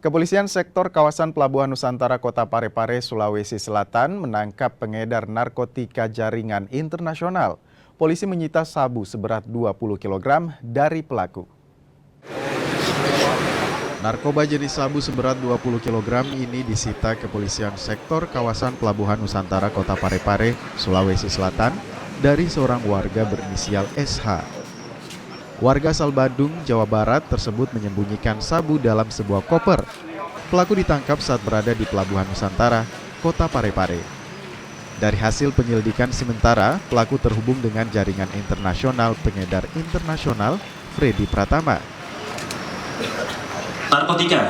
Kepolisian sektor kawasan Pelabuhan Nusantara Kota Parepare, Sulawesi Selatan menangkap pengedar narkotika jaringan internasional. Polisi menyita sabu seberat 20 kg dari pelaku. Narkoba jenis sabu seberat 20 kg ini disita Kepolisian sektor kawasan Pelabuhan Nusantara Kota Parepare, Sulawesi Selatan dari seorang warga berinisial SH. Warga asal Bandung, Jawa Barat tersebut menyembunyikan sabu dalam sebuah koper. Pelaku ditangkap saat berada di Pelabuhan Nusantara, Kota Parepare. Dari hasil penyelidikan sementara, pelaku terhubung dengan jaringan internasional pengedar internasional Freddy Pratama. Narkotika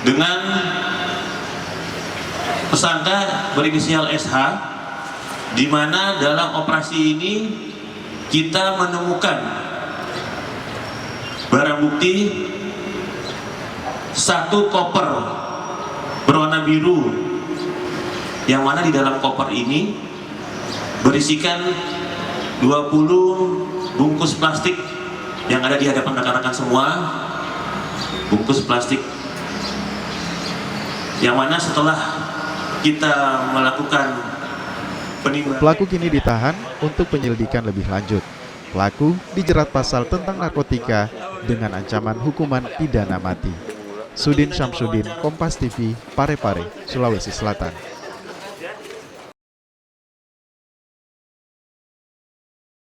dengan tersangka berinisial SH, di mana dalam operasi ini kita menemukan barang bukti satu koper berwarna biru, yang mana di dalam koper ini berisikan 20 bungkus plastik yang ada di hadapan rekan-rekan semua. Bungkus plastik yang mana setelah kita melakukan penimbangan, pelaku kini ditahan untuk penyelidikan lebih lanjut. Pelaku dijerat pasal tentang narkotika dengan ancaman hukuman pidana mati. Sudin Syamsuddin, Kompas TV, Parepare, Sulawesi Selatan.